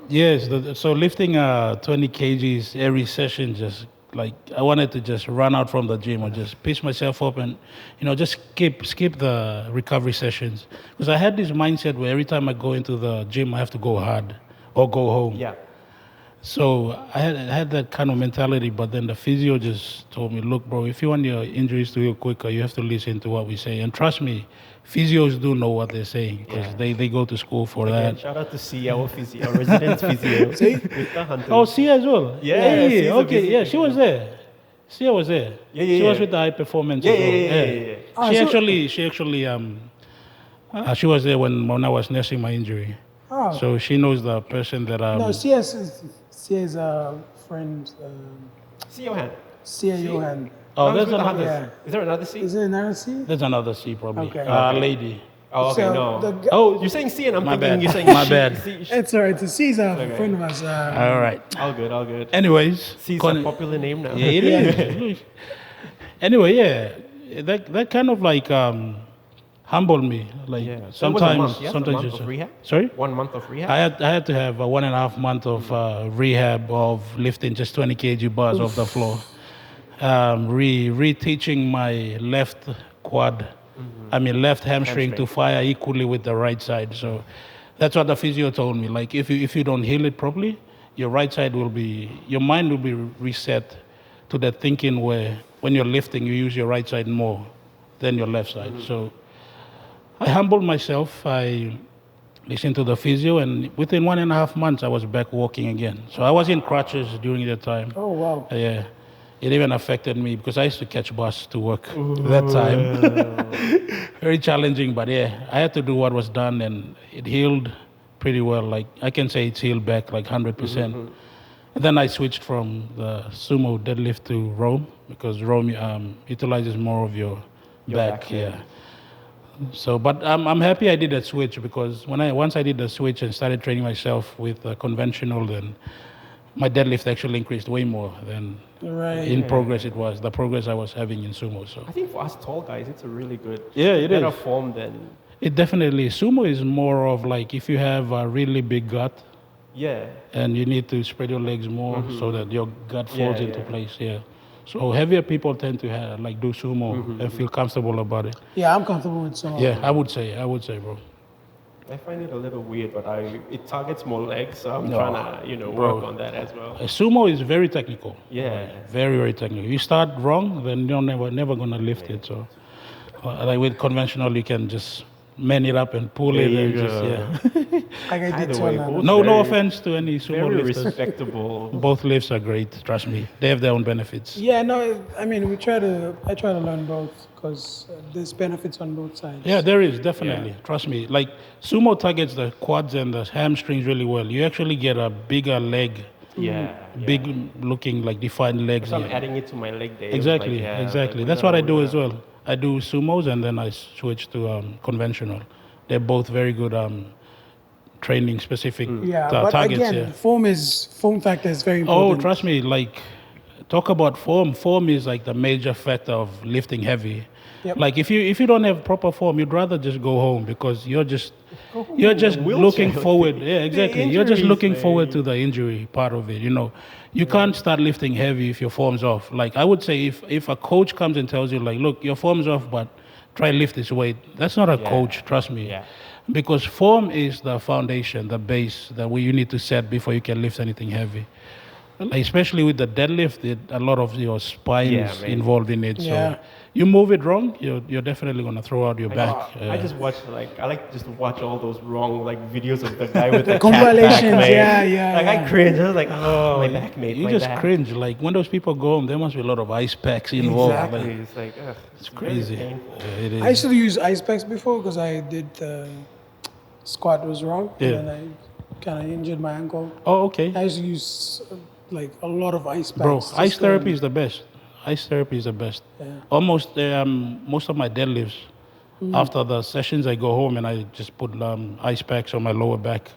Yes, so lifting 20 kgs every session, just like I wanted to just run out from the gym or just piss myself up and, just skip the recovery sessions. Because I had this mindset where every time I go into the gym, I have to go hard or go home. Yeah. So I had that kind of mentality, but then the physio just told me, look, bro, if you want your injuries to heal quicker, you have to listen to what we say. And trust me, physios do know what they're saying because Yeah. they go to school for Again, that. shout out to C, our physio, our resident physio. See? With the hunters. Oh, Sia as well. Yeah, Hey, Sia's a okay, busy yeah, she was there. Sia was there. Yeah, She was yeah. with the high performance Yeah, as well. yeah. Ah, She so- actually, she was there when I was nursing my injury. Oh. So she knows the person that No, CS a friend, See your hand. Sia Johan. Oh, No, that's it's with the another. hunters. Is there another C? Is it an RC? That's another C probably. Okay. Lady. Oh, okay, So no. the g- Oh, You're saying C and I'm My thinking bad. you're saying My she, bad. It's alright. The C's a Okay. friend of us. all right. All good, all good. Anyways, C's a popular name now. Yeah, it is. Anyway, yeah, that kind of like humbled me. Like Yeah. So it was a sometimes, month, yes? A sometimes month just of rehab? Sorry. 1 month of rehab? I had to have a 1.5 month of rehab of lifting just 20 kg bars off the floor. Reteaching my left quad, left hamstring to fire equally with the right side. So that's what the physio told me. Like if you don't heal it properly, your right side your mind will be reset to that thinking where when you're lifting, you use your right side more than your left side. So I humbled myself. I listened to the physio, and within 1.5 months, I was back walking again. So I was in crutches during that time. Oh wow. Yeah. It even affected me because I used to catch bus to work that time. Very challenging, but yeah, I had to do what was done, and it healed pretty well. Like I can say it's healed back like 100%. And then I switched from the sumo deadlift to row because row utilizes more of your back. Yeah. So, but I'm happy I did that switch because once I did the switch and started training myself with conventional, then my deadlift actually increased way more than Right. in progress it was the progress I was having in sumo. So I think for us tall guys, it's a really good, Yeah, it better is. form than, it definitely sumo is more of like if you have a really big gut yeah. and you need to spread your legs more so that your gut falls Yeah, into yeah. place. Yeah. So heavier people tend to do sumo and feel comfortable about it. Yeah, I'm comfortable with some. Yeah, I would say, bro. I find it a little weird, but it targets more legs, so I'm No, trying to, work on that as well. Sumo is very technical. Yeah. Very, very technical. If you start wrong, then you're never gonna lift it. So, like with conventional, you can just man it up and pull it There and you just go. Like I did Either to way, another. both No very- offense to any sumo Very lifters. respectable. Both lifts are great. Trust me, they have their own benefits. Yeah, no, I mean I try to learn both because there's benefits on both sides. Yeah, there is definitely. Trust me. Like sumo targets the quads and the hamstrings really well. You actually get a bigger leg, Yeah. big looking like defined legs. So I'm Yeah. adding it to my leg day. Exactly, Like, yeah, exactly. like, That's what I do as well. I do sumos and then I switch to conventional. They're both very good training specific Yeah, but targets. again, Yeah. form factor is very Oh, important. trust me. Like, talk about form. Form is like the major factor of lifting heavy. Yep. Like if you don't have proper form, you'd rather just go home because you're just wheelchair. looking forward. Yeah, exactly. You're just injuries, looking forward man. to the injury part of it. You can't start lifting heavy if your form's off. Like I would say, if a coach comes and tells you like, look, your form's off, but try lift this weight. That's not a coach. Trust me. Yeah. Because form is the foundation, the base that you need to set before you can lift anything heavy. Like, especially with the deadlift, a lot of your spine Yeah, is man. involved in it. Yeah. So you move it wrong, you're definitely gonna throw out your back. I just watch I like just to watch all those wrong videos of the guy with the cat Compilations, back, man. yeah. Like I cringe. I was like, oh, my back, mate. You my just back. cringe. Like when those people go home, there must be a lot of ice packs involved. Exactly. Like, It's like, ugh, it's crazy. very painful. Yeah, it is. I used to use ice packs before because I did squat was wrong Yeah. and then I kind of injured my ankle. Oh, okay. I used to use like a lot of ice packs. Bro, just ice to- therapy is the best. Ice therapy is the best. Yeah. Almost most of my deadlifts, after the sessions, I go home and I just put ice packs on my lower back.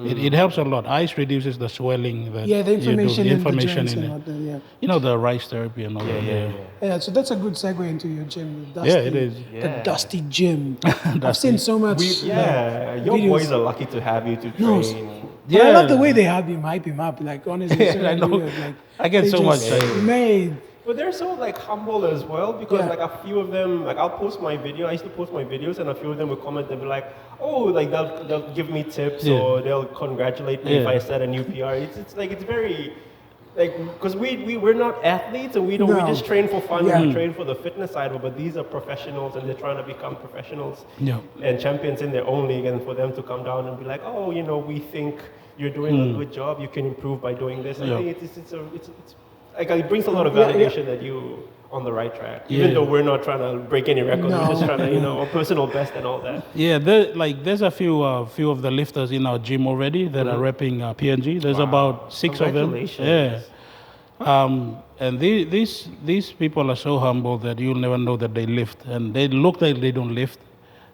It helps a lot. Ice reduces the swelling. That Yeah, the you do, inflammation, the inflammation in the joints in and it. all that, yeah. You know the rice therapy and all that. Yeah. Yeah, so that's a good segue into your gym. The dusty, Yeah, it is. The Yeah. dusty gym. I've seen so much. Yeah, your videos. boys are lucky to have you to train. But I love the way they hype him up. Like honestly, Yeah, I know. videos, like, I get they so much just shade. made. But they're so like humble as well because Yeah. like a few of them, like I'll post my video. I used to post my videos, and a few of them will comment and be like, "Oh, like they'll give me tips Yeah. or they'll congratulate me if Yeah. I set a new PR." It's like it's very like because we're not athletes and we don't we No. just train for fun. Yeah. We train for the fitness side, but these are professionals and they're trying to become professionals Yeah. and champions in their own league. And for them to come down and be like, "Oh, you know, we think you're doing a good job. You can improve by doing this." I Yeah. think it's like it brings a lot of Yeah, yeah. validation that you on the right track. Even Yeah. though we're not trying to break any records, we're just No. trying to, our personal best and all that. Yeah, there's a few of the lifters in our gym already that are repping PNG. There's about 6 of them. Congratulations. Yeah. And these people are so humble that you'll never know that they lift, and they look like they don't lift,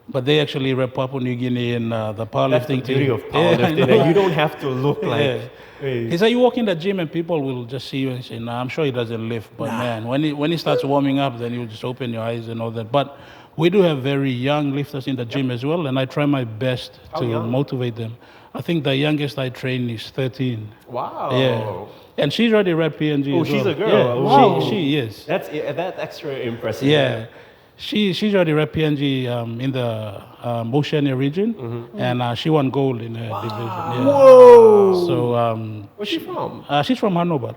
but they actually rep Papua New Guinea in the That's the powerlifting beauty team. of powerlifting. Yeah, I know. That you don't have to look like. Yeah. Hey. He said you walk in the gym and people will just see you and say, "Nah, I'm sure he doesn't lift." But man, when he starts warming up, then you just open your eyes and all that. But we do have very young lifters in the gym as well, and I try my best How to young? motivate them. I think the youngest I train is 13. Wow. Yeah, and she's already rep PNG. Oh, as she's well. a girl. Yeah, Wow. she is. That's extra impressive. Yeah, she's already rep PNG in the Oceania region, and she won gold in her division. Yeah. Whoa! So Where's she from? she's from Hanover.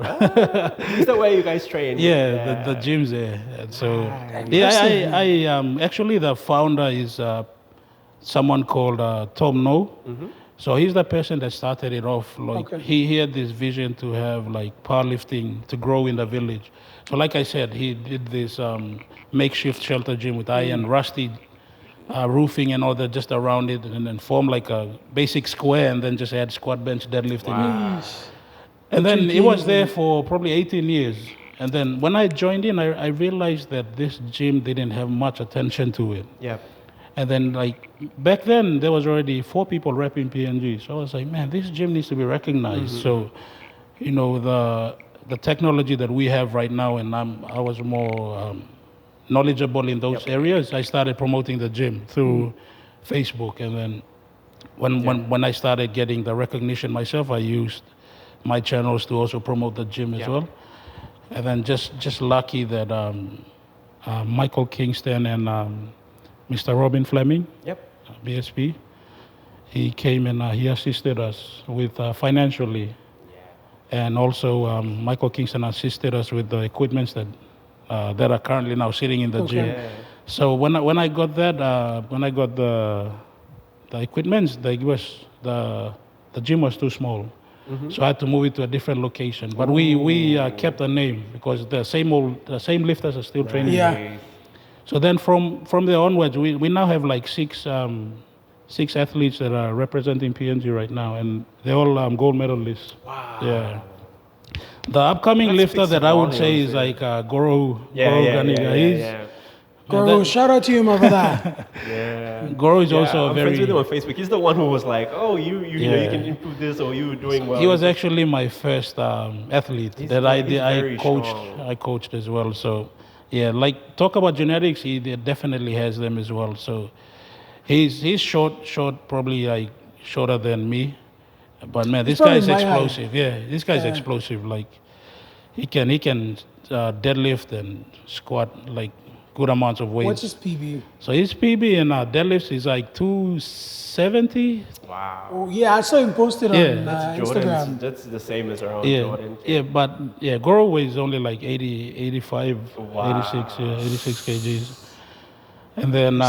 Is that where you guys train? Yeah, the gym's there. And so yeah, I actually the founder is someone called Tom No. So he's the person that started it off. Like Okay. he had this vision to have like powerlifting to grow in the village. So like I said, he did this makeshift shelter gym with iron rusty roofing and all that just around it, and then form like a basic square, and then just add squat, bench, deadlift in it. And then it was there for probably 18 years. And then when I joined in, I realized that this gym didn't have much attention to it. Yeah. And then like back then there was already 4 people repping PNG. So I was like, man, this gym needs to be recognized. So, the technology that we have right now, and I was more knowledgeable in those areas. I started promoting the gym through Facebook, and then when I started getting the recognition myself, I used my channels to also promote the gym as well. And then just lucky that Michael Kingston and Mr. Robin Fleming, Yep. BSP, he came and he assisted us with financially, and also Michael Kingston assisted us with the equipments that are currently now sitting in the gym. Yeah. So when I got that, when I got the equipments, the gym was too small. So I had to move it to a different location. But we kept the name because the same lifters are still training. Yeah. So then from there onwards, we now have like six athletes that are representing PNG right now, and they're all gold medalists. Wow. Yeah. The upcoming That lifter speaks that I would say volumes, is yeah. like Goro Ganiga. He's- Goro, shout out to you, my brother. Yeah. Goro is also a I'm very. friends with him on Facebook. He's the one who was like, "Oh, you know, you Yeah. can improve this, or you doing well." He was actually my first athlete He's that very I coached. strong. I coached as well. So, yeah, like talk about genetics, he definitely has them as well. So, he's short, probably like shorter than me, but man, this probably guy's my height. explosive. Yeah, this guy's explosive. Like he can deadlift and squat like good amounts of weight. What's his PB? So his PB in deadlifts is like 270. Wow. Oh, yeah, I saw him posted on Yeah. That's Instagram. Jordan's. That's the same as our own Yeah, Jordan. but Goro weighs only like 80, 85, Wow. 86 kgs. And then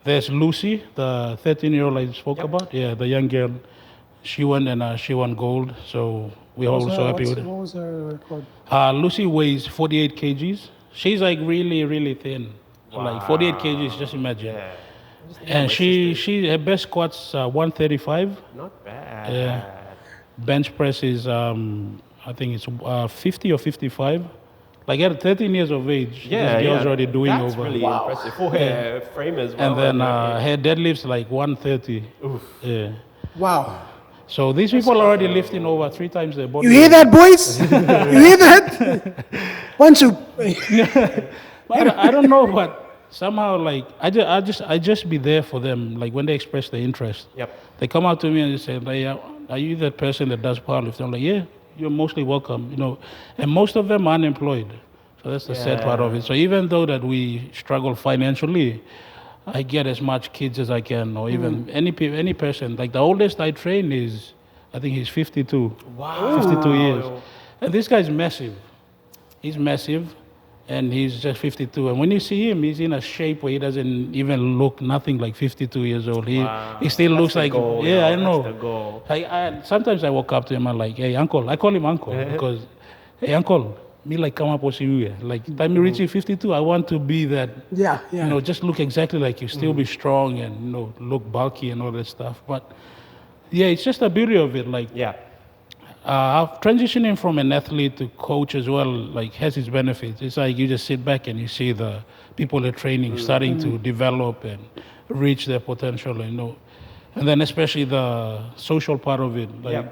there's Lucy, the 13-year-old I spoke about. Yeah, the young girl. She won gold. So we're also happy with it. What was her record? Lucy weighs 48 kgs. She's like really, really thin. Like 48 kgs, just imagine. Yeah. And her best squats 135. Not bad. Yeah. Bench press is I think it's 50 or 55. Like at 13 years of age, this girl's already doing That's over. really impressive. For her frame as well. And then her her deadlifts like 130. Oof. Yeah. Wow. So these people are already lifting over 3 times their body. You hear that, boys? You hear that? One, two. I don't know, but somehow like I just be there for them. Like when they express their interest, Yep. they come out to me and they say, like, are you that person that does powerlifting? I'm like, yeah, you're mostly welcome, you know. And most of them are unemployed. So that's the sad part of it. So even though that we struggle financially, I get as much kids as I can, or even any person. Like the oldest I train is, I think he's 52. Wow. 52 years. And this guy's massive. He's massive, and he's just 52. And when you see him, he's in a shape where he doesn't even look nothing like 52 years old. He still looks the like, goal, yeah, I that's know. the goal. Sometimes I walk up to him and like, hey, uncle. I call him uncle because, hey, uncle, me like come up with you. Like, time you reach 52, I want to be that. Yeah, yeah. You know, just look exactly like you, still be strong and, you know, look bulky and all that stuff. But yeah, it's just the beauty of it. Like, Yeah. transitioning from an athlete to coach as well, like, has its benefits. It's like you just sit back and you see the people they're training starting to develop and reach their potential, you know. And then especially the social part of it. Like,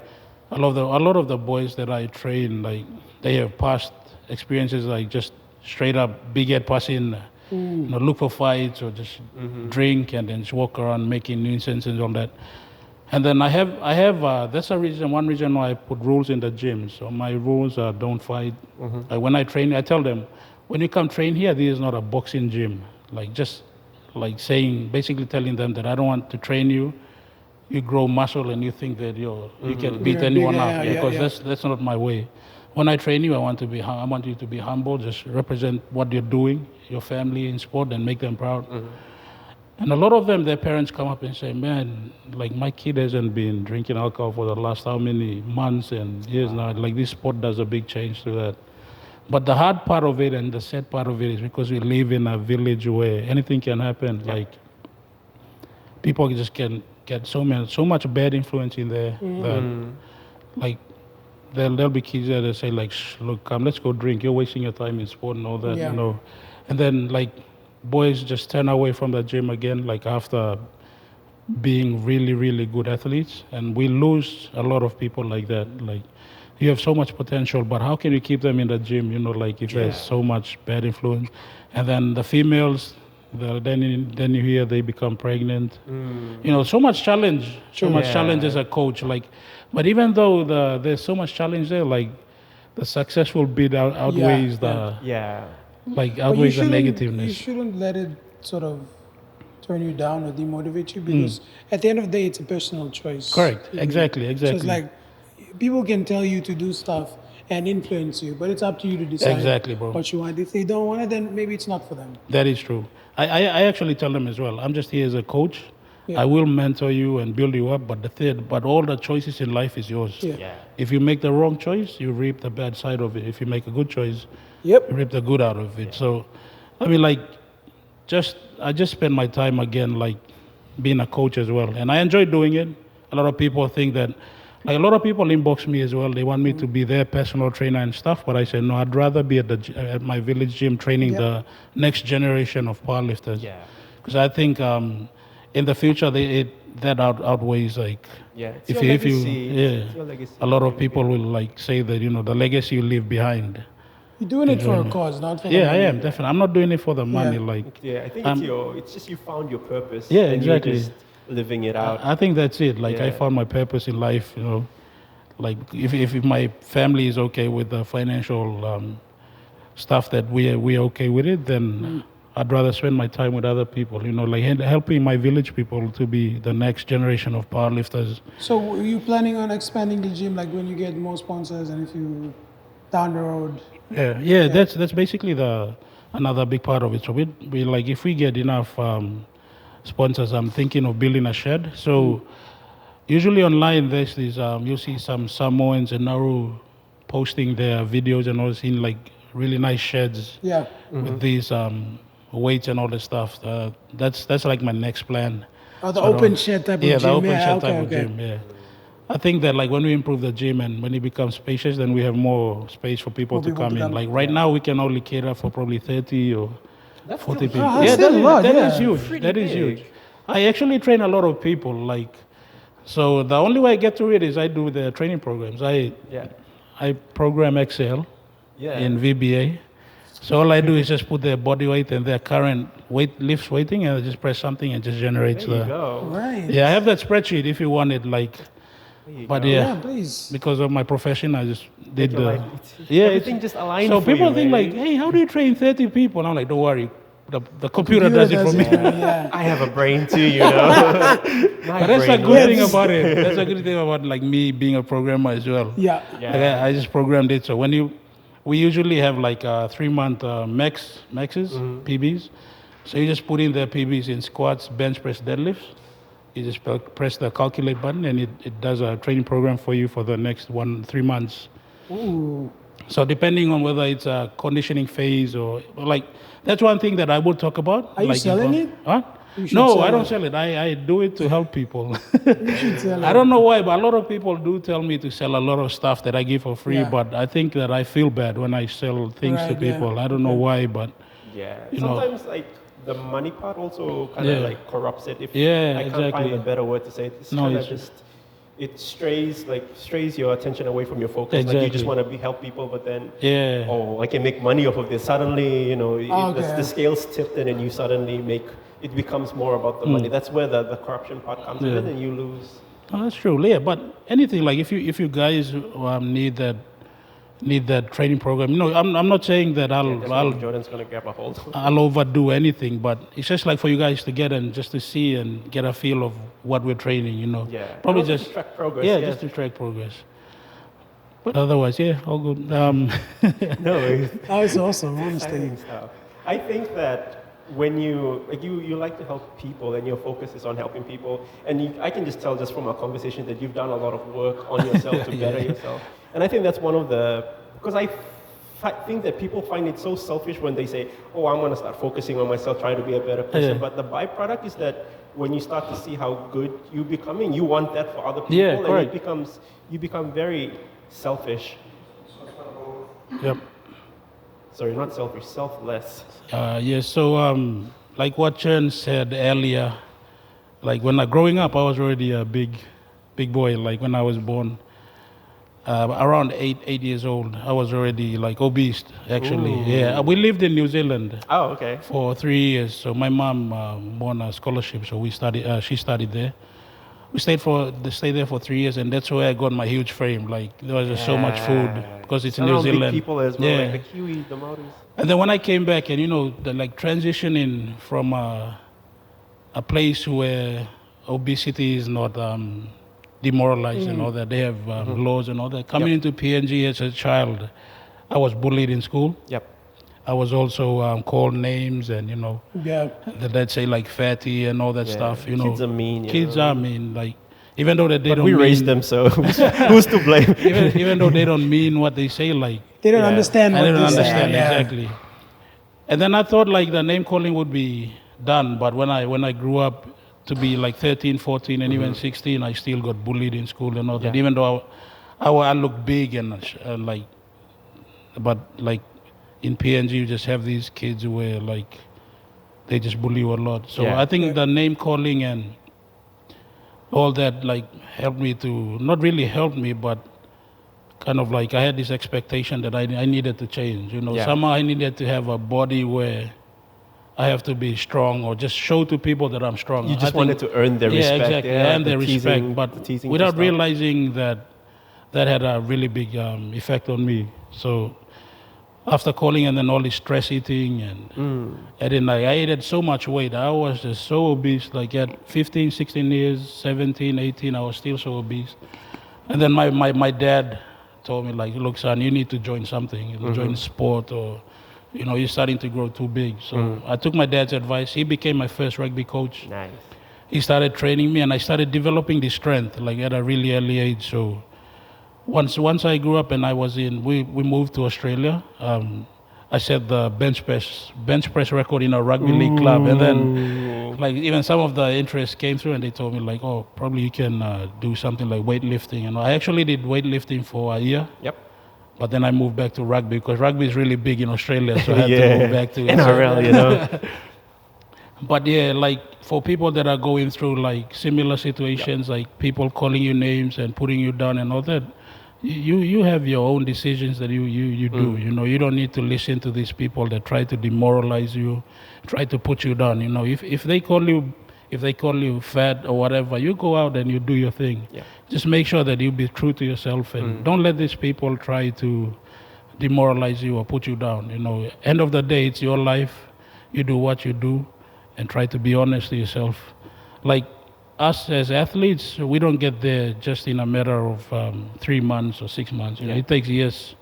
a lot of the boys that I train, like, they have past experiences, like just straight up big head passing, you know, look for fights or just drink and then just walk around making nuisance and all that. And then I have that's one reason why I put rules in the gym. So my rules are don't fight. When I train, I tell them, when you come train here, this is not a boxing gym. Like, just like basically telling them that I don't want to train you. You grow muscle and you think that you can beat anyone up, because that's not my way. When I train you, I want you to be humble, just represent what you're doing, your family in sport, and make them proud. And a lot of them, their parents come up and say, man, like, my kid hasn't been drinking alcohol for the last how many months and years now. Like, this sport does a big change to that. But the hard part of it and the sad part of it is because we live in a village where anything can happen. Like, people just can get so much bad influence in there that, like, there'll be kids there that say, like, look, come, let's go drink. You're wasting your time in sport and all that, you know. And then, like, boys just turn away from the gym again, like, after being really, really good athletes. And we lose a lot of people like that. Like, you have so much potential, but how can you keep them in the gym, you know, like, if there's so much bad influence? And then the females, then you hear they become pregnant. You know, so much challenge as a coach. Like, but even though there's so much challenge there, like, the successful bit outweighs outweighs the negativeness. You shouldn't let it sort of turn you down or demotivate you, because at the end of the day, it's a personal choice. Correct. Exactly. So it's like, people can tell you to do stuff and influence you, but it's up to you to decide what you want. If they don't want it, then maybe it's not for them. That is true. I actually tell them as well, I'm just here as a coach. I will mentor you and build you up, but all the choices in life is yours. If you make the wrong choice, you reap the bad side of it. If you make a good choice, you reap the good out of it. So, I mean, like, I just spend my time again, like, being a coach as well. And I enjoy doing it. A lot of people think that, like, a lot of people inbox me as well. They want me to be their personal trainer and stuff, but I said, no, I'd rather be at my village gym training the next generation of powerlifters. Because I think in the future, that outweighs, like, it's your legacy. a lot of people will, like, say that, you know, the legacy you leave behind. You're doing it for a cause, not for the money. I am, definitely. I'm not doing it for the money. Like, I think it's just you found your purpose. Yeah, and exactly. You're just living it out. I think that's it. Like, I found my purpose in life, you know. Like, if my family is okay with the financial stuff that we're okay with it, then I'd rather spend my time with other people, you know, like helping my village people to be the next generation of powerlifters. So are you planning on expanding the gym, like, when you get more sponsors and if you down the road? Yeah. That's basically another big part of it. So we like, if we get enough sponsors, I'm thinking of building a shed. So usually online there's these you see some Samoans and Nauru posting their videos and all this in, like, really nice sheds with these weights and all this stuff. That's like my next plan. Oh, the open shed type of gym. The open shed type of gym. I think that, like, when we improve the gym and when it becomes spacious, then we have more space for people to come in. Like, right now we can only cater for probably 30 or 40 people. That is huge. That is huge. I actually train a lot of people. Like, so the only way I get to it is I do the training programs. I program Excel in VBA. So all I do is just put their body weight and their current weighting, and I just press something and just generates There you go. Right. Yeah, I have that spreadsheet if you want it, like. But Yeah, please. because of my profession, I just did You're the like, everything just aligned So for people you, think man. like, hey, how do you train 30 people? And I'm like, don't worry, the computer does it for me. Yeah. I have a brain too, you know. But that's a good thing about it. That's a good thing about like me being a programmer as well. Yeah. Yeah. Like I just programmed it. So we usually have like 3-month maxes, PBs. So you just put in the PBs in squats, bench press, deadlifts. You just press the calculate button and it does a training program for you for the next 3 months. Ooh. So depending on whether it's a conditioning phase or like, that's one thing that I would talk about. Are you like selling it? Huh? You should No, sell I don't it. sell it. I do it to help people. You should sell I it. don't know why, but a lot of people do tell me to sell a lot of stuff that I give for free. Yeah. But I think that I feel bad when I sell things to Right, yeah. people. I don't know why, but Yeah. You know. Sometimes like the money part also kind of Yeah. like corrupts it. If Yeah, I can't find exactly. a better word to say it. It's No, kind of it's- just it strays your attention away from your focus. Like you just Exactly. want to help people, but then yeah. oh, I can make money off of this. Suddenly, you know, Okay. the scales tipped and then you suddenly it becomes more about the money. That's where the corruption part comes in and you lose. Oh, that's true. Yeah, but anything like if you guys need that training program, I'm not saying that That's when Jordan's going to grab a hold. I'll overdo anything, but it's just like for you guys to get and just to see and get a feel of what we're training, Yeah. Probably And also just to track progress. Yeah, yes. just to track progress. But otherwise, yeah, all good. No, it's That was awesome, honestly. exciting stuff. I think that when you like to help people and your focus is on helping people, and I can just tell just from our conversation that you've done a lot of work on yourself to better yourself. And I think that's one of because I think that people find it so selfish when they say, oh, I'm going to start focusing on myself, trying to be a better person. Yeah. But the byproduct is that when you start to see how good you're becoming, you want that for other people. Yeah, and correct. you become very selfish. Yep. Sorry, not selfish, selfless. Yeah. So like what Chen said earlier, like growing up, I was already a big boy. Like when I was born. Around 8 years old, I was already like obese. Actually, yeah. We lived in New Zealand Oh, okay. for 3 years. So my mom won a scholarship, so we studied. She studied there. We stayed there for 3 years, and that's where I got my huge frame. Like there was just so much food because it's in New Around big Zealand. people as well, Yeah. like the Kiwi, the Maoris. And then when I came back, and the like transitioning from a place where obesity is not demoralized and all that. They have laws and all that. Coming into PNG as a child, I was bullied in school. Yep. I was also called names and, Yeah. they'd say like fatty and all that stuff, Kids are mean. you Kids know. are mean, like, even though they But don't we raised them, so who's to blame? even though they don't mean what they say, like, They don't Yeah. understand I what didn't they say. understand Yeah. exactly. And then I thought like the name calling would be done, but when I grew up to be like 13, 14, and even 16, I still got bullied in school and all that. Yeah. Even though I look big and like, but like in PNG, you just have these kids where like they just bully you a lot. So Yeah. I think the name calling and all that like helped me to not really help me, but kind of like I had this expectation that I needed to change. Yeah. Somehow I needed to have a body where I have to be strong or just show to people that I'm strong. You just I think- wanted to earn their respect. Exactly, yeah, and the their teasing- respect, the but teasing without stuff. realizing that had a really big effect on me. So after calling and then all this stress eating and then like I ate so much weight. I was just so obese, like at 15, 16 years, 17, 18, I was still so obese. And then my dad told me like, look son, you need to join something, join sport or, you're starting to grow too big. So I took my dad's advice. He became my first rugby coach. Nice. He started training me and I started developing the strength like at a really early age. So once I grew up and we moved to Australia, I set the bench press record in a rugby league club. And then like even some of the interest came through and they told me like, oh, probably you can do something like weightlifting. And I actually did weightlifting for a year. Yep. But then I moved back to rugby because rugby is really big in Australia. So I had to move back to NRL, you know. But yeah, like for people that are going through like similar situations, like people calling you names and putting you down and all that, you have your own decisions that you do. You don't need to listen to these people that try to demoralize you, try to put you down. If they call you if they call you fat or whatever, you go out and you do your thing. Yeah. Just make sure that you be true to yourself and don't let these people try to demoralize you or put you down. End of the day, it's your life. You do what you do and try to be honest to yourself. Like us as athletes, we don't get there just in a matter of 3 months or 6 months. It takes years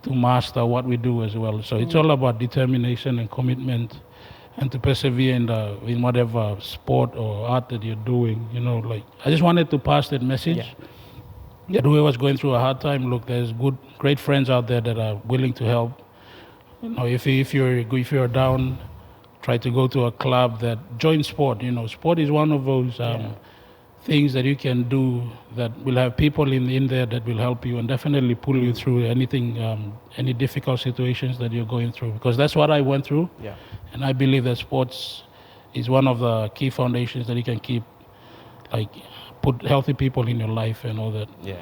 to master what we do as well. So it's all about determination and commitment and to persevere in whatever sport or art that you're doing. Like I just wanted to pass that message. That whoever's going through a hard time, look, there's great friends out there that are willing to help. If you're down, try to go to a club that joins sport. Sport is one of those things that you can do that will have people in there that will help you and definitely pull you through anything, any difficult situations that you're going through. Because that's what I went through. Yeah. And I believe that sports is one of the key foundations that you can keep, like, put healthy people in your life and all that. Yeah.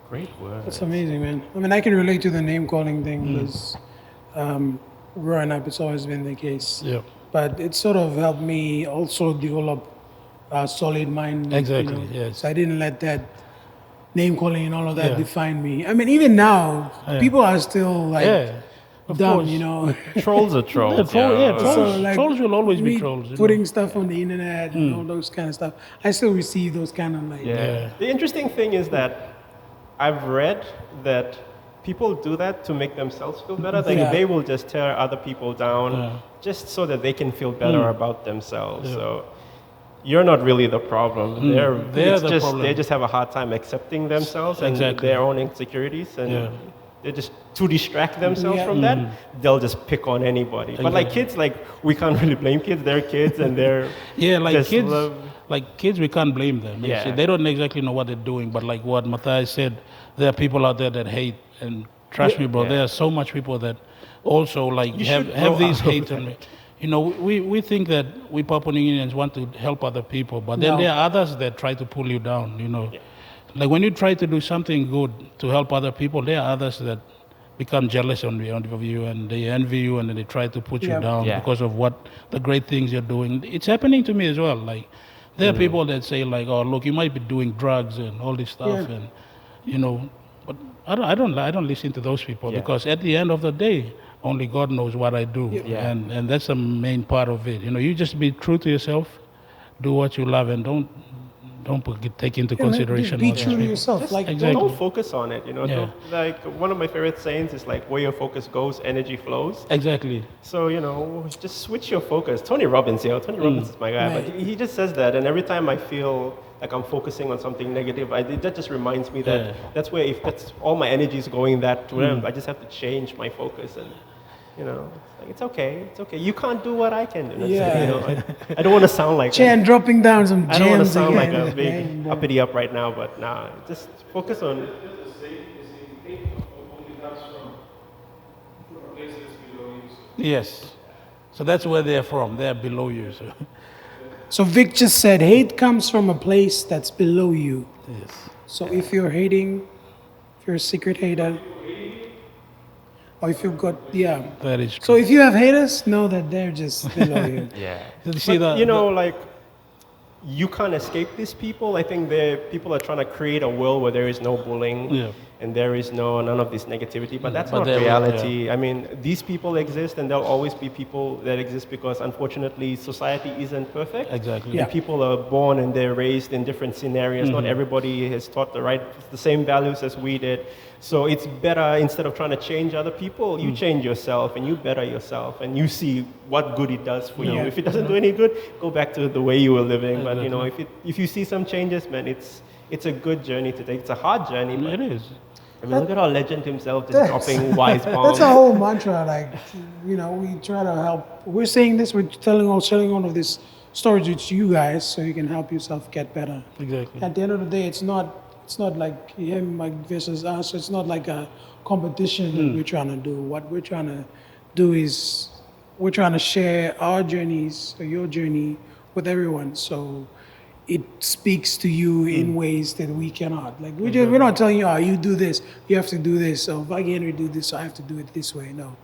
Great word. That's amazing, man. I mean, I can relate to the name calling thing because growing up, it's always been the case. Yeah. But it sort of helped me also develop a solid mind. Exactly, yes. So I didn't let that name calling and all of that define me. I mean, even now, people are still like dumb, Trolls are trolls. Trolls will always be trolls. Putting stuff on the internet and all those kind of stuff. I still receive those kind of like. Yeah. The interesting thing is that I've read that people do that to make themselves feel better. Like they will just tear other people down just so that they can feel better about themselves. So you're not really the problem. They're the problem. They just have a hard time accepting themselves and their own insecurities, and they just to distract themselves from that, they'll just pick on anybody. Exactly. But like kids, like we can't really blame kids. They're kids, and they're kids, we can't blame them. See, they don't exactly know what they're doing. But like what Matthias said, there are people out there that hate, and trust me, bro, there are so much people that also like have these hate on me. We think that we Papua New Guineans want to help other people, but then there are others that try to pull you down. Like when you try to do something good to help other people, there are others that become jealous of you and they envy you and then they try to put you down because of what the great things you're doing. It's happening to me as well. Like there are people that say like, oh, look, you might be doing drugs and all this stuff, and but I don't listen to those people because at the end of the day, only God knows what I do, and that's the main part of it. You just be true to yourself, do what you love, and don't take into consideration. Be true to yourself. Just, like don't focus on it. Don't, like one of my favorite sayings is like, where your focus goes, energy flows. Exactly. So just switch your focus. Tony Robbins, Tony Robbins is my guy. Right. But he just says that, and every time I feel like I'm focusing on something negative, that just reminds me that that's where if that's all my energy is going that to them, I just have to change my focus and. It's okay. You can't do what I can do. I don't want to sound like Chan dropping down some gems. I don't want to sound like a big uppity up right now, but just focus on. Yes. So that's where they're from. They're below you. So Vic just said, hate comes from a place that's below you. Yes. So if you're hating, if you're a secret hater, or if you've got, that is true. So if you have haters, know that they're just below you. Like, you can't escape these people. I think people are trying to create a world where there is no bullying and there is none of this negativity, but that's not reality. I mean, these people exist and there'll always be people that exist because unfortunately society isn't perfect. Exactly. And people are born and they're raised in different scenarios. Not everybody has taught the same values as we did. So it's better, instead of trying to change other people, you change yourself and you better yourself and you see what good it does for you. If it doesn't do any good, go back to the way you were living. But if you see some changes, man, it's a good journey to take. It's a hard journey. It is. I mean, look at our legend himself just dropping wise bombs. That's a whole mantra. Like, we try to help. We're saying this, we're sharing all of this stories with you guys so you can help yourself get better. Exactly. At the end of the day, it's not like him versus us. It's not like a competition that we're trying to do. What we're trying to do is we're trying to share our journeys, or your journey, with everyone. So it speaks to you in ways that we cannot. Like we're not telling you, you do this, you have to do this. So Vagi Henry do this, so I have to do it this way. No.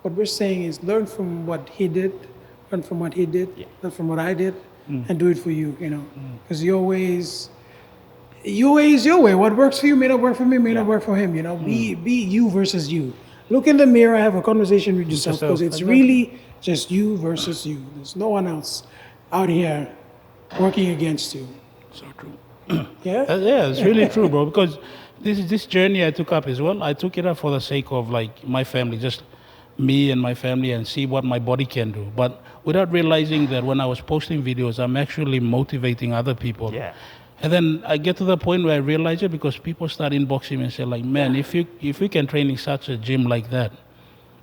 What we're saying is learn from what he did, learn from what he did, learn from what I did, and do it for you, you know. Because your way is your way. What works for you may not work for me, may not work for him, you know. Be you versus you. Look in the mirror, have a conversation with yourself, because it's really just you versus you. There's no one else out here working against you. So true. Yeah? Yeah, it's really true, bro. Because this journey I took up as well, I took it up for the sake of like my family, just me and my family, and see what my body can do. But without realizing that when I was posting videos, I'm actually motivating other people. Yeah. And then I get to the point where I realize it, because people start inboxing me and say like, man, if we can train in such a gym like that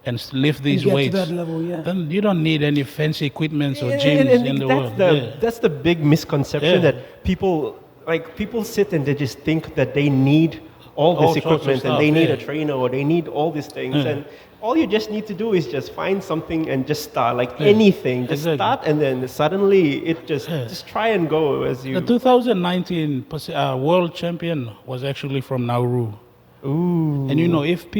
and lift these Get weights, to that level, then you don't need any fancy equipments or gyms in the world. That's the big misconception that people sit and they just think that they need all All this sorts of equipment and stuff, they need a trainer or they need all these things, and all you just need to do is just find something and just start, like anything, just start, and then suddenly it just try and go as you. The 2019 world champion was actually from Nauru. Ooh. And you know, if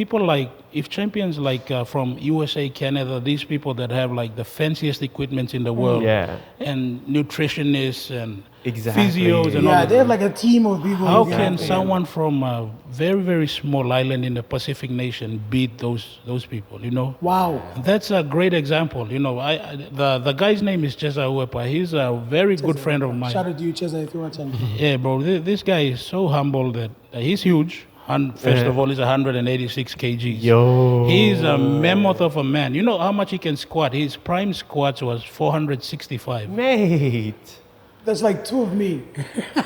champions like from USA, Canada, these people that have like the fanciest equipment in the world, and nutritionists and physios and all Yeah, that, they have like a team of people. how can someone from a very, very small island in the Pacific nation beat those people, you know? Wow. That's a great example. You know, the guy's name is Chesa Uepa. He's a very good friend of mine. Shout out to you, Chesa, if you're watching. Yeah, bro, this guy is so humble that he's huge. First of all, he's 186 kgs. Yo. He's a mammoth of a man. You know how much he can squat? His prime squats was 465. Mate. That's like two of me.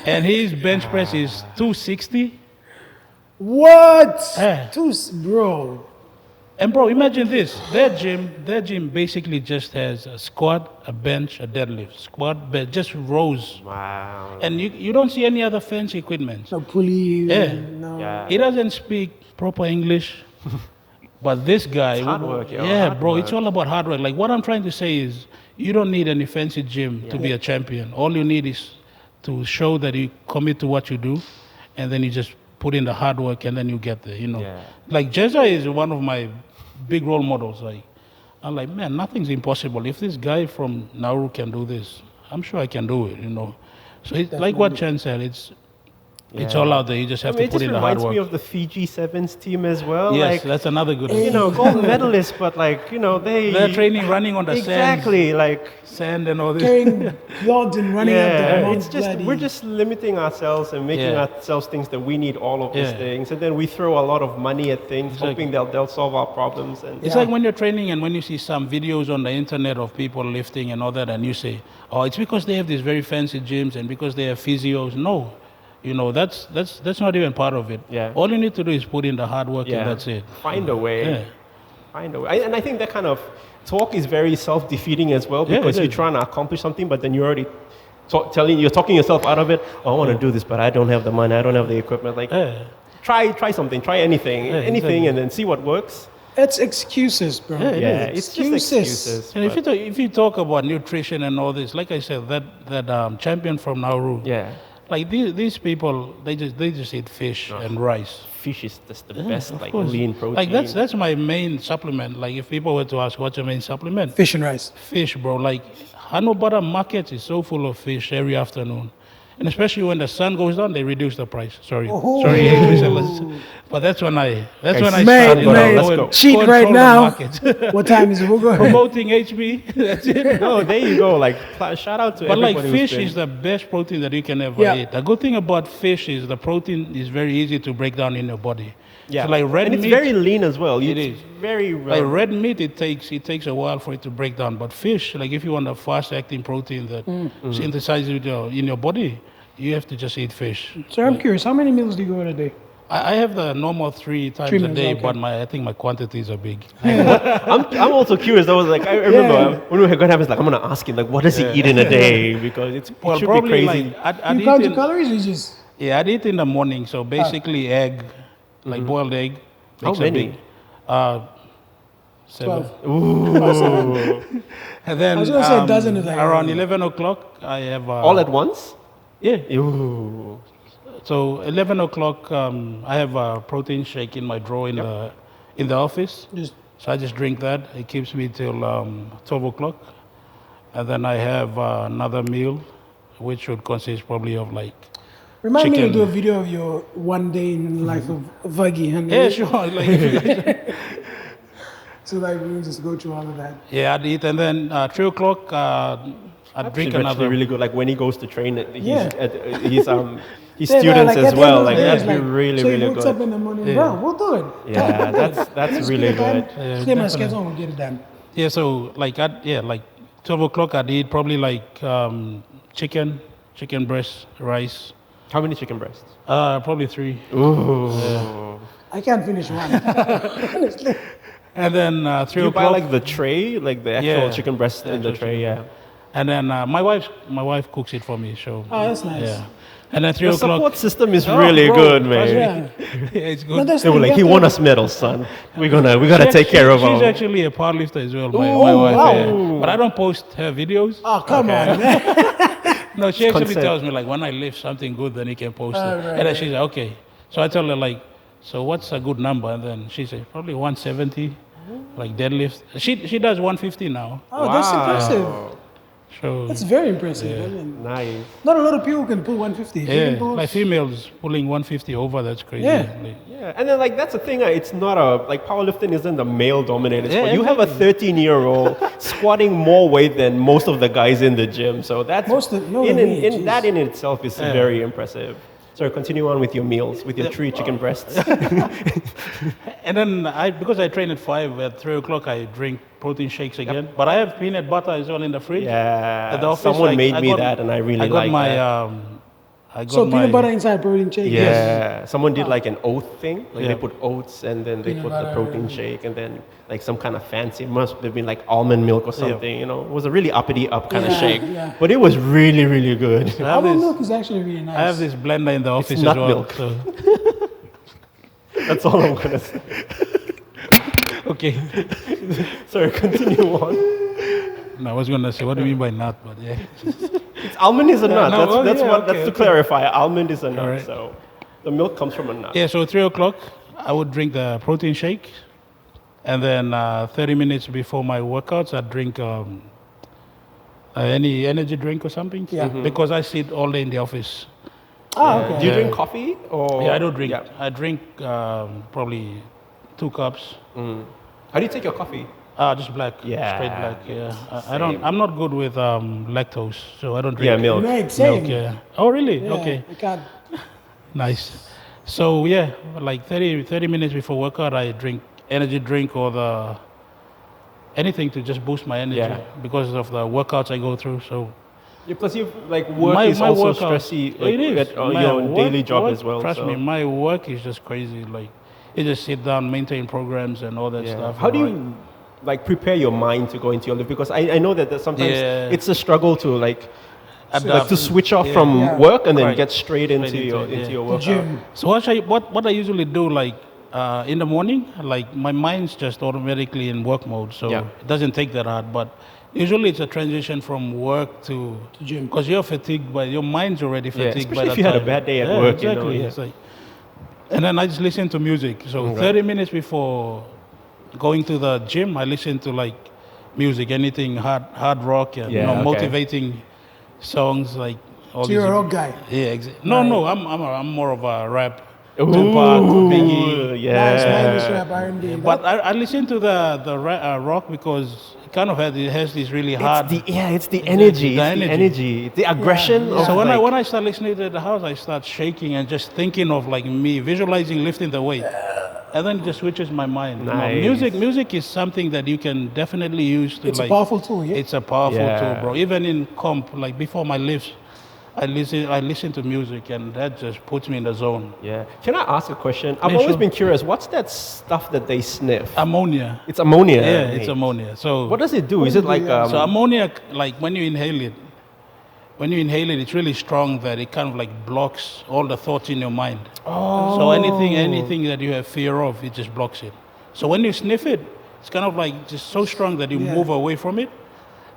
And his bench press is 260. What? Yeah. Bro. And bro, imagine this. Their gym basically just has a squat, a bench, a deadlift. Squat, bench, just rows. Wow. And you don't see any other fancy equipment. No pulley. Yeah. No. Yeah. He doesn't speak proper English. But this guy, It's hard work, yo. yeah, Hard bro, work. it's all about hard work. Like what I'm trying to say is, you don't need any fancy gym to be a champion. All you need is to show that you commit to what you do, and then you just put in the hard work, and then you get there. You know, like Jeza is one of my big role models. Like, I'm like, man, nothing's impossible. If this guy from Nauru can do this, I'm sure I can do it. You know, so it's like what Chan said. It's all out there. You just have to put in the hard It just reminds work. me of the Fiji Sevens team as well. Yes, like, that's another good one. you know, gold medalists, but like, you know, They're training running on the exactly, like sand and all this. Carrying clods and running up the Mount it's just Bloody. we're just limiting ourselves and making ourselves think that we need all of these things, and then we throw a lot of money at things, hoping they'll solve our problems. And It's like when you're training and when you see some videos on the internet of people lifting and all that, and you say, oh, it's because they have these very fancy gyms and because they have physios. No, you know, that's not even part of it. Yeah. All you need to do is put in the hard work and that's it. Find a way. Yeah. Find a way. And I think that kind of talk is very self-defeating as well, because you're trying to accomplish something, but then you're already you're talking yourself out of it. Oh, I want to do this, but I don't have the money, I don't have the equipment. Like, try something, try anything, and then see what works. It's excuses, bro. It's just excuses. And if you talk about nutrition and all this, like I said, that champion from Nauru, like these people, they just eat fish and rice. Fish is just the best, like lean protein. Like that's my main supplement. Like if people were to ask what's your main supplement, Fish and rice. fish, bro. Like Hanobara market is so full of fish every afternoon. And especially when the sun goes down, they reduce the price. Sorry, English sellers. But that's when I started. Let's go. Cheat right now. What time is it? We'll go ahead. Promoting HB. That's it. No, there you go. Like, shout out to But everybody like who's fish been- is the best protein that you can ever eat. The good thing about fish is the protein is very easy to break down in your body. Yeah, So like red and it's meat, very lean as well. It It's is. very like red meat, it takes a while for it to break down. But fish, like if you want a fast-acting protein that synthesizes in your body, you have to just eat fish. So I'm curious, how many meals do you go in a day? I have the normal 3 times 3 a meals, day, okay. but I think my quantities are big. I'm also curious. I was like, I remember when we were going to have this, like, I'm going to ask him, like, what does he eat in a day? Because it should be probably crazy. like I'd You count eat your in, calories or you just... I'd eat in the morning. So basically, egg, like boiled egg. How makes a many? big- 7. 12. And then I was gonna say a dozen is like- around 11 o'clock, I have All at once? yeah. Ooh. So 11 o'clock, I have a protein shake in my drawer in the office. Just So I just drink that. It keeps me till 12 o'clock. and then I have another meal, which would consist probably of like Remind me to chicken. do a video of your one day in the life of Vagi Henry. Yeah, sure. Like, if you guys, So like we just go through all of that. yeah, I'd eat, and then 3 o'clock, I'd drink Actually another. really good. Like when he goes to train, Yeah. his Yeah, students like, as at the well. end of Like the day, that'd it's be like, really so really he wakes good. up in the morning, Yeah. bro, we'll do it. Yeah, that's really good. Yeah, Clear my definitely. schedule, we'll get it done. Yeah, so like like 12 o'clock I'd eat probably like chicken breast, rice, How many chicken breasts? probably 3. Ooh. I can't finish one. Honestly. And then 3 Do you buy o'clock. like the tray, like the actual Yeah. chicken breast in the Actual tray? chicken Yeah. And then my wife cooks it for me. So Oh, that's nice. yeah. And then 3 Your o'clock. support system is Oh, really bro, good, trust me. man. Yeah. Yeah, it's No, good. that's They were the- like, he that's won the- us medals, son. We gotta take care of She's our. actually a powerlifter as well, Ooh, my wife. wow. Yeah. But I don't post her videos. Oh, come Okay. on, man. No, she actually Consent. tells me like when I lift something good, then you can post it. right, And then she's like, okay. So I tell her like, so what's a good number? And then she says probably 170, like deadlift. She does 150 now. Oh, that's impressive. So That's very impressive. I mean, Nice. not a lot of people can pull 150. If you can yeah, pull- like females pulling 150 over, that's crazy. Yeah. Like, Yeah, and then like that's the thing. It's not like powerlifting isn't a male-dominated Yeah, sport. You have a 13-year-old squatting more weight than most of the guys in the gym. So that's Jeez. that in itself is very impressive. So continue on with your meals, with your 3 chicken breasts. And then because I train at 5, at 3 o'clock I drink protein shakes again. But I have peanut butter as well in the fridge. Yeah, At the office, someone like, made I me got- that, and I really I got like my that. I got So my peanut butter inside protein shake. Yeah, someone did like an oat thing. Like Yeah. they put oats and then they Peanut put the butter protein and- shake and then like some kind of fancy. It must have been like almond milk or something. You know, it was a really uppity up kind of Yeah, shake. yeah. But it was really really good. I have Almond this- milk is actually really nice. I have this blender in the office nut as well. milk. So, That's all I'm gonna say. okay. Sorry, continue on. No, I was gonna say, what do you mean by nut? But yeah. Almond is a nut. no, That's yeah, what. okay, That's to okay. clarify. Almond is a nut. Alright. So the milk comes from a nut. Yeah, so 3 o'clock, I would drink the protein shake. And then 30 minutes before my workouts, I'd drink any energy drink or something. Yeah. Because I sit all day in the office. Ah, okay. Do you Yeah. drink coffee or? Yeah, I don't drink. Yeah. I drink probably 2 cups. How do you take your coffee? Just black. Yeah. Straight black, yeah. I don't, I'm not good with lactose, so I don't drink Yeah, milk. Right, same. milk, yeah. Oh, really? Yeah, Okay. I can't. Nice. So yeah, like 30 minutes before workout, I drink energy drink or anything to just boost my energy Yeah. because of the workouts I go through. So Yeah, plus you like work is also workout- stressy. Like, it is. At, My your work- daily job work- as well. Trust so. me, my work is just crazy. Like you just sit down, maintain programs and all that Yeah. stuff. How do right? you like prepare your mind to go into your life? Because I know that sometimes Yeah. it's a struggle to like Adapt. to switch off Yeah. from Yeah. work and then Right. get straight into Straight your into it, into yeah. your The workout. gym. So what I usually do, like in the morning, like my mind's just automatically in work mode, so Yeah. it doesn't take that hard. But usually it's a transition from work to gym. because you're fatigued, but your mind's already Yeah, fatigued. especially by if that you had a time. bad day at Yeah, work, you know, exactly. yeah. It's like, and then I just listen to music. So Okay. 30 minutes before going to the gym, I listen to like music, anything hard rock, and Yeah, okay. motivating songs like. All So you're a these- rock guy. Yeah, no, Right. no, I'm more of a rap. Ooh, Tupac, Biggie. yeah. Nice, man. Rap, R&B. But I listen to the rock because it kind of has this really hard. It's the energy, the it's the energy. energy, the aggression. Yeah. Of So when like, I start listening to the house, I start shaking and just thinking of like me visualizing lifting the weight, and then it just switches my mind. You know, Nice. music is something that you can definitely use to It's a like. powerful tool, yeah? It's a powerful Yeah. tool, bro. Even in comp, like before my lifts, I listen to music, and that just puts me in the zone. yeah. Can I ask a question? I've Yeah, always sure. been curious. What's that stuff that they sniff? Ammonia. It's ammonia. Yeah, it's ammonia. So What does it do? Is it like so ammonia, like when you inhale it, it's really strong that it kind of like blocks all the thoughts in your mind. So anything that you have fear of, it just blocks it. So when you sniff it, it's kind of like just so strong that you Yeah. move away from it,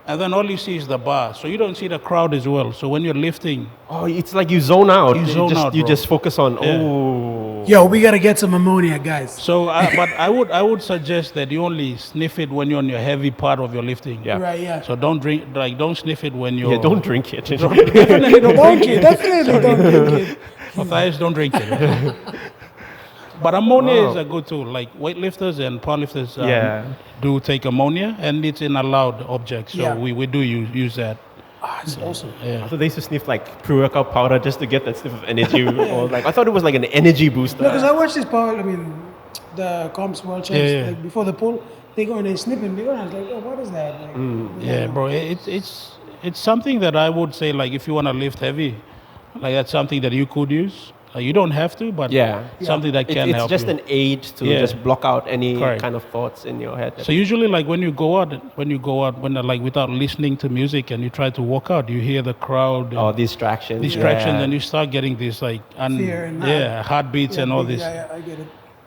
and then all you see is the bar. So you don't see the crowd as well. So when you're lifting, Oh, it's like you zone out. You zone just, out, You bro. just focus on. Yeah. Oh. Yo, we gotta get some ammonia, guys. So, but I would suggest that you only sniff it when you're on your heavy part of your lifting. Yeah. Right, yeah. So don't drink, like don't sniff it when you're. Yeah, don't drink it. Definitely don't Don't drink it. definitely don't drink it. Matthias, don't drink it. But ammonia is a good tool. Like weightlifters and powerlifters do take ammonia, and it's an allowed object. So Yeah. we do use that. It's awesome. Yeah. So they used to sniff like pre-workout powder just to get that sniff of energy. Or like I thought it was like an energy booster. No, because I watched this power. I mean, the comps world champs Yeah. like, before the pool. They go and they snip and they go and I was like, oh, what is that? Like, Yeah, bro. It's something that I would say, like, if you want to lift heavy, like that's something that you could use. You don't have to, but something that can it's help just you. an aid to just block out any kind of thoughts in your head. So usually, like when you go out, like without listening to music and you try to walk out, you hear the crowd. Or distractions. And you start getting this like Fear and heartbeats and all this. Yeah, I get it.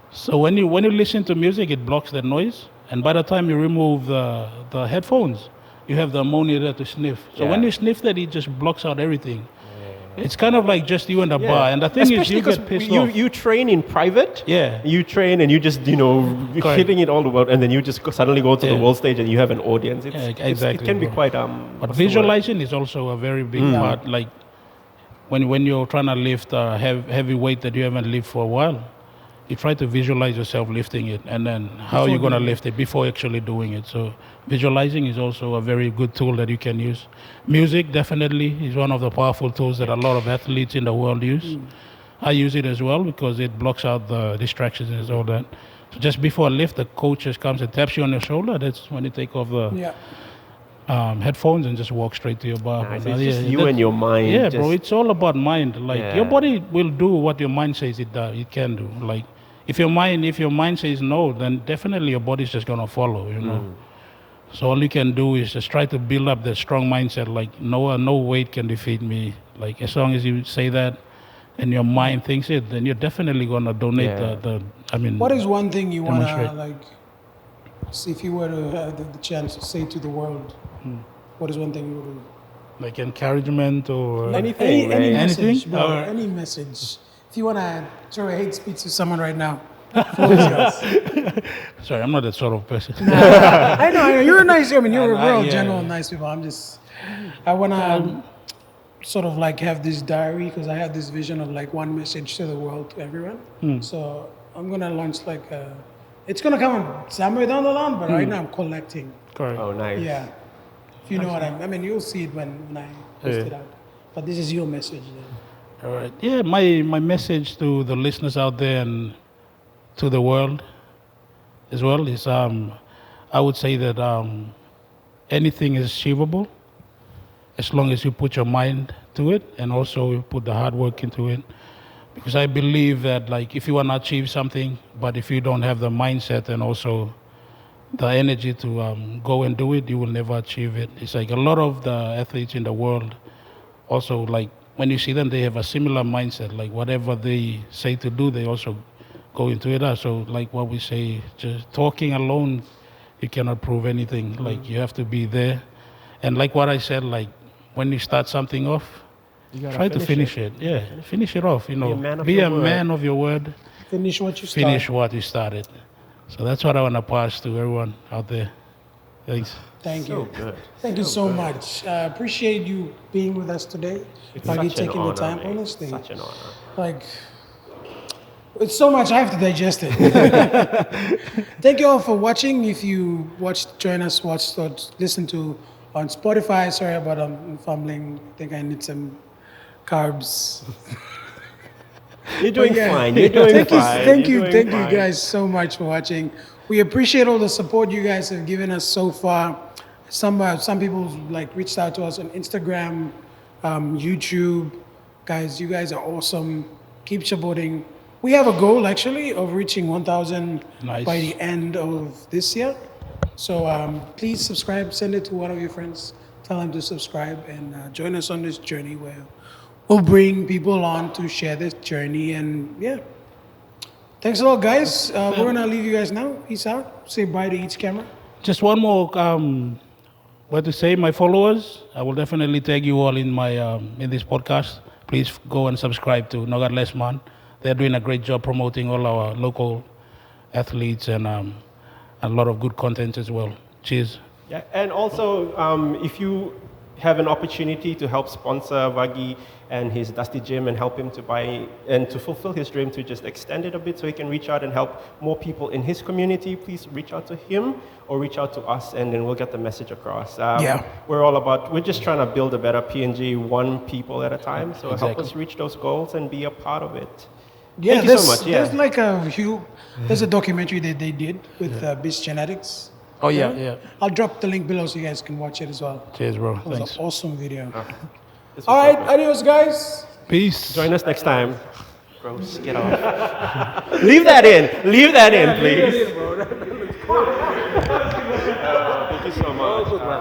So when you listen to music, it blocks the noise, and by the time you remove the headphones, you have the ammonia there to sniff. So when you sniff that, it just blocks out everything. It's kind of like just you in the bar, and the thing Especially is, you get pissed off. You train in private. Yeah. You train and you just hitting it all the world, and then you just suddenly go to the world stage and you have an audience. Exactly. It can be quite But visualizing is also a very big part. Like when you're trying to lift a heavy weight that you haven't lifted for a while, you try to visualize yourself lifting it, and then how you're gonna lift it before actually doing it. So visualizing is also a very good tool that you can use. Music definitely is one of the powerful tools that a lot of athletes in the world use. I use it as well because it blocks out the distractions and all that. So just before a lift, the coach just comes and taps you on your shoulder. That's when you take off the headphones and just walk straight to your bar. Nice. It's just you and your mind. Yeah, bro, it's all about mind. Like your body will do what your mind says it can do. Like if your mind says no, then definitely your body's just gonna follow, you know. So all you can do is just try to build up that strong mindset, like no weight can defeat me. Like as long as you say that and your mind thinks it, then you're definitely gonna donate what is one thing you wanna demonstrate. like see if you were to have the chance to say to the world, what is one thing you would do? Like encouragement or Anything, any right? message, Anything? bro, Or- any message. If you wanna throw a hate speech to someone right now, floor is yours. Sorry, I'm not that sort of person. I know, you're a nice, I mean, you're a real yeah. general nice people. I wanna sort of like have this diary because I have this vision of like one message to the world, to everyone. So I'm gonna launch like it's gonna come somewhere down the line, but right now I'm collecting. Correct. Oh, nice. Yeah. If you know what I mean, you'll see it when I post it out. But this is your message then. All right. Yeah, my message to the listeners out there and to the world as well is I would say that anything is achievable as long as you put your mind to it and also you put the hard work into it. Because I believe that like if you want to achieve something, but if you don't have the mindset and also the energy to go and do it, you will never achieve it. It's like a lot of the athletes in the world also like when you see them, they have a similar mindset. Like whatever they say to do, they also go into it. So like what we say, just talking alone, you cannot prove anything. Like you have to be there. And like what I said, like when you start something off, try to finish it. Yeah, finish it off. You know, be a man of your word. Finish what you started. Finish what you started. So that's what I want to pass to everyone out there. Thanks. Thank So you. good. Thank you so much. Appreciate you being with us today. It's Vagi such an taking honor, the time, mate. honestly. Such an honor. Like, it's so much I have to digest it. Thank you all for watching. If you watched, join us, watched, or listen to on Spotify. Sorry about fumbling. I think I need some carbs. You're doing Yeah. fine. You're doing fine. Thank You're you doing fine. guys so much for watching. We appreciate all the support you guys have given us so far. Some people like reached out to us on Instagram, YouTube. Guys, you guys are awesome. Keep supporting. We have a goal actually of reaching 1,000 Nice. by the end of this year. So please subscribe. Send it to one of your friends. Tell them to subscribe and join us on this journey where we'll bring people on to share this journey. And yeah, thanks a lot, guys. We're gonna leave you guys now. Peace out. Say bye to each camera. Just one more what to say, my followers. I will definitely tag you all in my in this podcast. Please go and subscribe to Nogat Mahn. they're doing a great job promoting all our local athletes and a lot of good content as well. Cheers. Yeah, and also if you have an opportunity to help sponsor Vagi and his Dusty Gym and help him to buy and to fulfill his dream to just extend it a bit so he can reach out and help more people in his community, please reach out to him or reach out to us and then we'll get the message across. We're just trying to build a better PNG one people at a time. So help us reach those goals and be a part of it. Yeah, Thank you so much. There's like there's a documentary that they did with Beast Genetics. Oh, yeah. I'll drop the link below so you guys can watch it as well. Cheers, bro. It was Thanks. an awesome video. This was All right, so good. adios, guys. Peace. Join us next time. Gross, get off. Leave that in, please. Thank you so much.